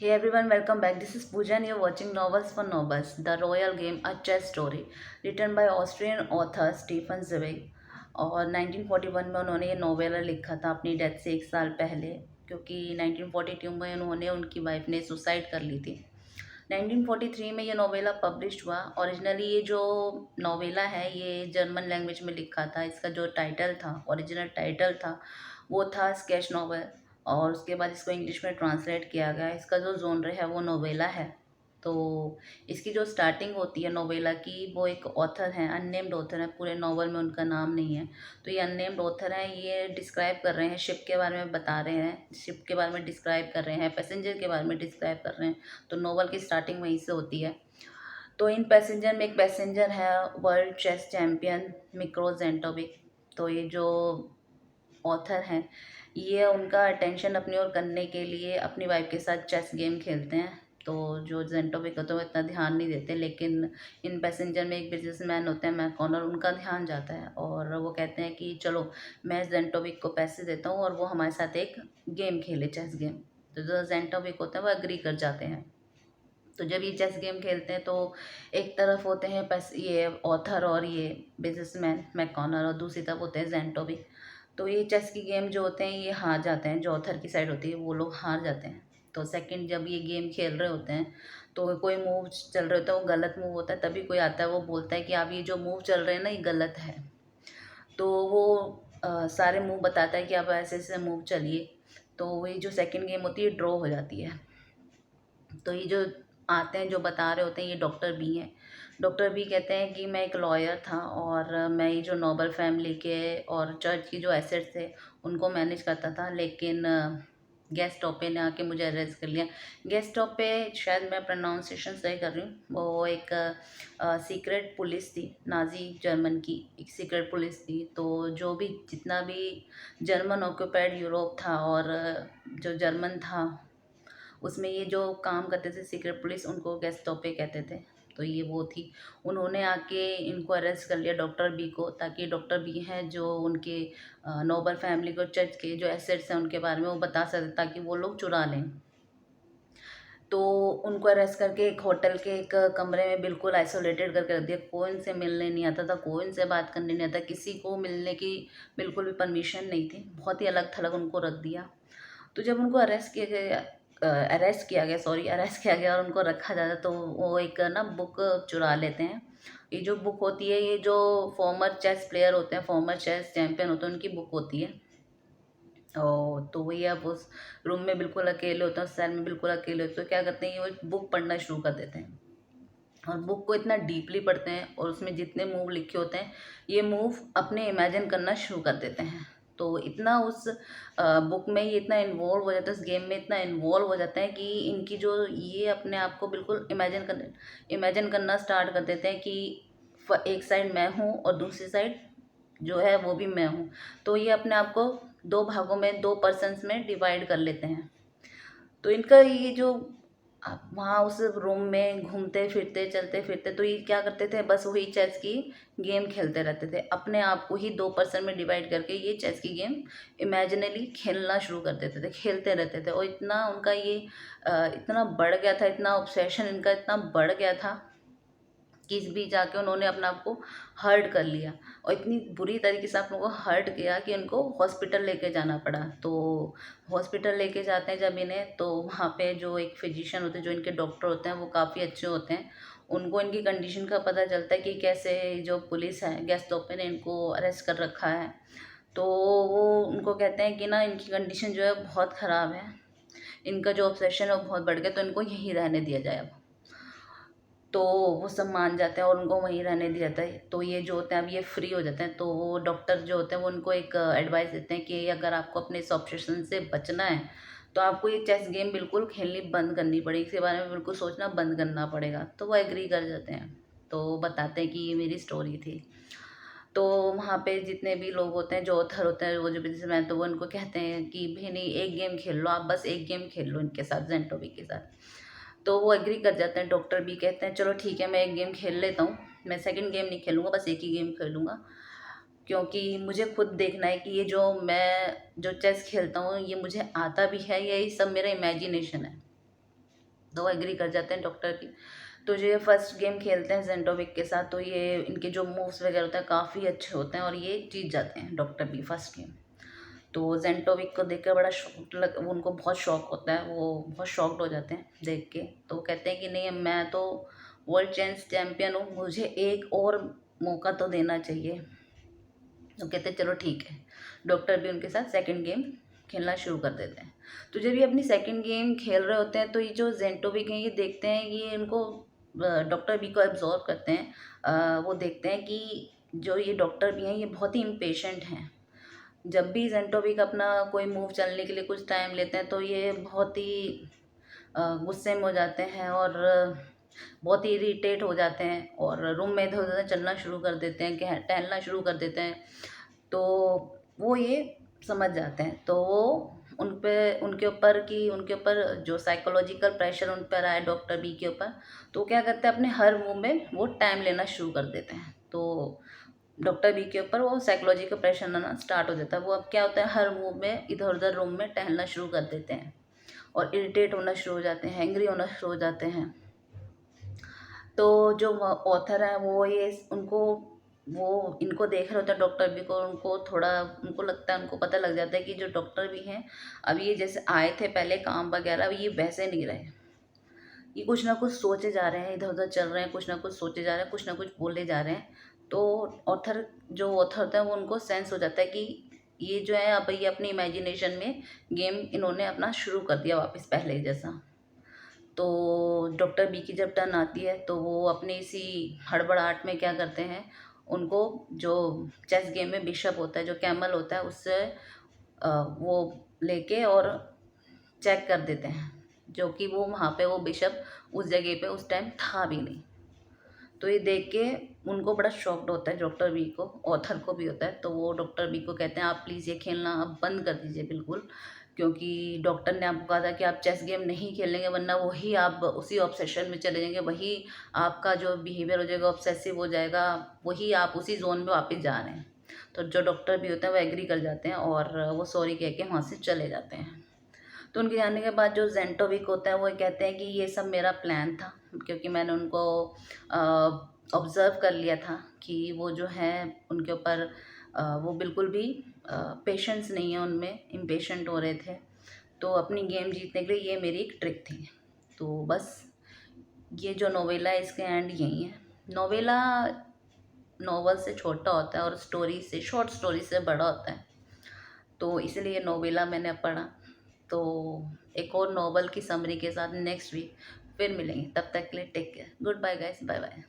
Hey everyone, welcome back. This is Pooja and you're watching Novels for Nobles, The Royal Game, a chess story, written by Austrian author Stefan Zweig। और 1941 में उन्होंने ये novella लिखा था अपनी death से 1 साल पहले, क्योंकि 1942 में उन्होंने उनकी वाइफ ने सुसाइड कर ली थी। 1943 में ये नोवेला पब्लिश हुआ। ओरिजिनली ये जो नोवेला है ये जर्मन लैंग्वेज में लिखा था। इसका जो टाइटल था, ओरिजिनल टाइटल था, वो था स्केच नोवेल। और उसके बाद इसको इंग्लिश में ट्रांसलेट किया गया। इसका जो जोनर है वो नोवेला है। तो इसकी जो स्टार्टिंग होती है नोवेला की, वो एक ऑथर हैं, अननेम्ड ऑथर हैं, पूरे नॉवल में उनका नाम नहीं है। तो ये अननेम्ड ऑथर हैं, ये डिस्क्राइब कर रहे हैं, शिप के बारे में बता रहे हैं, शिप के बारे में डिस्क्राइब कर रहे हैं, पैसेंजर के बारे में डिस्क्राइब कर रहे हैं। तो नोवेल की स्टार्टिंग वहीं से होती है। तो इन पैसेंजर में एक पैसेंजर है, वर्ल्ड चेस चैम्पियन मिक्रो जेंटोविक। तो ये जो ऑथर हैं, ये उनका अटेंशन अपनी ओर करने के लिए अपनी वाइफ के साथ चेस गेम खेलते हैं। तो जो जेंटोविक होते हैं वो इतना ध्यान नहीं देते, लेकिन इन पैसेंजर में एक बिजनेसमैन होते हैं मैकॉनर, उनका ध्यान जाता है और वो कहते हैं कि चलो मैं जेंटोविक को पैसे देता हूँ और वो हमारे साथ एक गेम खेले, चेस गेम। तो जो जेंटोविक होते हैं वो एग्री कर जाते हैं। तो जब ये चेस गेम खेलते हैं तो एक तरफ होते हैं ये ऑथर और ये बिजनेसमैन मैकॉनर, और दूसरी तरफ होते हैं जेंटोविक। तो ये चेस की गेम जो होते हैं ये हार जाते हैं, जो ऑथर की साइड होती है वो लोग हार जाते हैं। तो सेकंड जब ये गेम खेल रहे होते हैं तो कोई मूव चल रहा होता है, वो गलत मूव होता है, तभी कोई आता है वो बोलता है कि आप ये जो मूव चल रहे हैं ना ये गलत है। तो वो सारे मूव बताता है कि आप ऐसे ऐसे मूव चलिए। तो वही जो सेकंड गेम होती है ड्रॉ हो जाती है। तो ये जो आते हैं जो बता रहे होते हैं ये डॉक्टर बी हैं। डॉक्टर बी कहते हैं कि मैं एक लॉयर था और मैं ये जो नोबल फैमिली के और चर्च की जो एसेट्स थे उनको मैनेज करता था, लेकिन गेस्टापे ने आके मुझे अरेस्ट कर लिया। गेस्टापे, शायद मैं प्रोनाउंसिएशन सही कर रही हूँ, वो एक सीक्रेट पुलिस थी, नाजी जर्मन की एक सीक्रेट पुलिस थी। तो जो भी जितना भी जर्मन ऑक्यूपाइड यूरोप था और जो जर्मन था उसमें ये जो काम करते थे सीक्रेट पुलिस, उनको गेस्टापे कहते थे। तो ये वो थी, उन्होंने आके इनको अरेस्ट कर लिया डॉक्टर बी को, ताकि डॉक्टर बी हैं जो उनके नोबल फैमिली को चर्च के जो एसेट्स हैं उनके बारे में वो बता सकते ताकि वो लोग चुरा लें। तो उनको अरेस्ट करके एक होटल के एक कमरे में बिल्कुल आइसोलेटेड करके रख दिया। कोई इनसे मिलने नहीं आता था, कोई इनसे बात करने नहीं आता, किसी को मिलने की बिल्कुल भी परमिशन नहीं थी, बहुत ही अलग थलग उनको रख दिया। तो जब उनको अरेस्ट किया गया और उनको रखा जाता, तो वो एक ना बुक चुरा लेते हैं। ये जो बुक होती है ये जो फॉर्मर चेस प्लेयर होते हैं, फॉर्मर चेस चैंपियन होते हैं, उनकी बुक होती है। तो वही आप उस रूम में बिल्कुल अकेले होते हैं, उस सेल में बिल्कुल अकेले होते हैं, तो क्या करते हैं ये वो बुक पढ़ना शुरू कर देते हैं और बुक को इतना डीपली पढ़ते हैं और उसमें जितने मूव लिखे होते हैं ये मूव अपने इमेजिन करना शुरू कर देते हैं। तो इतना उस बुक में ये इतना इन्वॉल्व हो जाता है, इस गेम में इतना इन्वॉल्व हो जाता है कि इनकी जो ये अपने आप को बिल्कुल इमेजिन करना स्टार्ट कर देते हैं कि एक साइड मैं हूँ और दूसरी साइड जो है वो भी मैं हूँ। तो ये अपने आप को दो भागों में, दो पर्सन्स में डिवाइड कर लेते हैं। तो इनका ये जो आप वहाँ उस रूम में घूमते फिरते चलते फिरते, तो ये क्या करते थे, बस वही चेस की गेम खेलते रहते थे, अपने आप को ही दो पर्सन में डिवाइड करके ये चेस की गेम इमेजिनली खेलना शुरू कर देते थे, खेलते रहते थे। और इतना उनका ये इतना बढ़ गया था, इतना ऑब्सेशन इनका इतना बढ़ गया था कि इस बीच जाके उन्होंने अपने आप को हर्ट कर लिया और इतनी बुरी तरीके से अपने को हर्ट किया कि इनको हॉस्पिटल लेके जाना पड़ा। तो हॉस्पिटल लेके जाते हैं जब इन्हें, तो वहाँ पे जो एक फिजिशियन होते हैं, जो इनके डॉक्टर होते हैं, वो काफ़ी अच्छे होते हैं। उनको इनकी कंडीशन का पता चलता है कि कैसे जो पुलिस है गेस्टापो ने इनको अरेस्ट कर रखा है। तो वो उनको कहते हैं कि ना इनकी कंडीशन जो है बहुत ख़राब है, इनका जो ऑब्सेशन है वो बहुत बढ़ गया, तो इनको यहीं रहने दिया जाए अब। तो वो सब मान जाते हैं और उनको वहीं रहने दिया जाता है। तो ये जो होते हैं अब ये फ्री हो जाते हैं। तो वो डॉक्टर जो होते हैं वो उनको एक एडवाइस देते हैं कि अगर आपको अपने इस ऑब्सेशन से बचना है तो आपको ये चेस गेम बिल्कुल खेलनी बंद करनी पड़ेगी, इसके बारे में बिल्कुल सोचना बंद करना पड़ेगा। तो वो एग्री कर जाते हैं। तो वो बताते हैं कि ये मेरी स्टोरी थी। तो वहाँ पे जितने भी लोग होते हैं, जो ऑथर होते हैं, वो जो बिजनेसमैन, तो वो उनको कहते हैं कि भाई नहीं, एक गेम खेल लो, आप बस एक गेम खेल लो इनके साथ, जेंटोबी के साथ। तो वो एग्री कर जाते हैं। डॉक्टर भी कहते हैं चलो ठीक है मैं एक गेम खेल लेता हूँ, मैं सेकंड गेम नहीं खेलूँगा, बस एक ही गेम खेलूँगा, क्योंकि मुझे खुद देखना है कि ये जो मैं जो चेस खेलता हूँ ये मुझे आता भी है या ये सब मेरा इमेजिनेशन है। तो एग्री कर जाते हैं डॉक्टर भी। तो जो ये फर्स्ट गेम खेलते हैं जेंटोविक के साथ, तो ये इनके जो मूव्स वगैरह होते हैं काफ़ी अच्छे होते हैं और ये जीत जाते हैं डॉक्टर भी फर्स्ट गेम। तो जेंटोविक को देख कर बड़ा शौक लग उनको बहुत शौक होता है, वो बहुत शॉक्ड हो जाते हैं देख के। तो कहते हैं कि नहीं, मैं तो वर्ल्ड चैंपियन हूँ, मुझे एक और मौका तो देना चाहिए। तो कहते हैं चलो ठीक है। डॉक्टर भी उनके साथ सेकंड गेम खेलना शुरू कर देते हैं। तो जब ये अपनी सेकंड गेम खेल रहे होते हैं, तो ये जो जेंटोविक हैं ये देखते हैं, ये इनको डॉक्टर बी को एब्जॉर्व करते हैं। वो देखते हैं कि जो ये डॉक्टर बी हैं ये बहुत ही इम्पेशेंट हैं। जब भी जेंटोविक अपना कोई मूव चलने के लिए कुछ टाइम लेते हैं, तो ये बहुत ही गुस्से में हो जाते हैं और बहुत ही इरिटेट हो जाते हैं और रूम में इधर उधर चलना शुरू कर देते हैं, टहलना शुरू कर देते हैं। तो वो ये समझ जाते हैं, तो वो उनके ऊपर जो साइकोलॉजिकल प्रेशर उन पर आए डॉक्टर बी के ऊपर, तो क्या करते हैं अपने हर मूव में वो टाइम लेना शुरू कर देते हैं। तो डॉक्टर बी के ऊपर वो साइकोलॉजिकल प्रेशर आना स्टार्ट हो जाता है। वो अब क्या होता है, हर मूव में इधर उधर रूम में टहलना शुरू कर देते हैं और इरिटेट होना शुरू हो जाते हैं, एंग्री होना शुरू हो जाते हैं। तो जो ऑथर है वो इनको देख रहे होते हैं डॉक्टर बी को, उनको लगता है, उनको पता लग जाता है कि जो डॉक्टर बी हैं अब ये जैसे आए थे पहले काम वगैरह, अब ये वैसे नहीं रहे। ये कुछ ना कुछ सोचे जा रहे हैं, इधर उधर चल रहे हैं, कुछ ना कुछ सोचे जा रहे हैं, कुछ ना कुछ बोले जा रहे हैं। तो ऑथर होता है वो उनको सेंस हो जाता है कि ये जो है अब ये अपनी इमेजिनेशन में गेम इन्होंने अपना शुरू कर दिया वापस पहले जैसा। तो डॉक्टर बी की जब टर्न आती है, तो वो अपनी इसी हड़बड़ाहट में क्या करते हैं, उनको जो चेस गेम में बिशप होता है, जो कैमल होता है, उससे वो लेके और चेक कर देते हैं, जो कि वो वहाँ पे वो बिशप उस जगह पे उस टाइम था भी नहीं। तो ये देख के उनको बड़ा शॉक्ड होता है डॉक्टर बी को, ऑथर को भी होता है। तो वो डॉक्टर बी को कहते हैं आप प्लीज़ ये खेलना अब बंद कर दीजिए बिल्कुल, क्योंकि डॉक्टर ने आपको कहा था कि आप चेस गेम नहीं खेलेंगे, वरना वही आप उसी ऑब्सेशन में चले जाएंगे, वही आपका जो बिहेवियर हो जाएगा ऑब्सेसिव हो जाएगा, वही आप उसी जोन में वापस जा रहे हैं। तो जो डॉक्टर भी होते हैं वो एग्री कर जाते हैं और वो सॉरी कह के वहाँ से चले जाते हैं। तो उनके जाने के बाद जो जेंटोविक होता है वो कहते हैं कि ये सब मेरा प्लान था, क्योंकि मैंने उनको ऑब्ज़र्व कर लिया था कि वो जो है उनके ऊपर वो बिल्कुल भी पेशेंस नहीं है उनमें, इम्पेशेंट हो रहे थे। तो अपनी गेम जीतने के लिए ये मेरी एक ट्रिक थी। तो बस ये जो नोवेला है इसके एंड यही है। नोवेला नॉवल से छोटा होता है और स्टोरी से, शॉर्ट स्टोरी से बड़ा होता है, तो इसलिए नोवेला मैंने पढ़ा। तो एक और नॉवल की समरी के साथ नेक्स्ट वीक फिर मिलेंगे, तब तक के लिए take care, good bye guys, bye bye.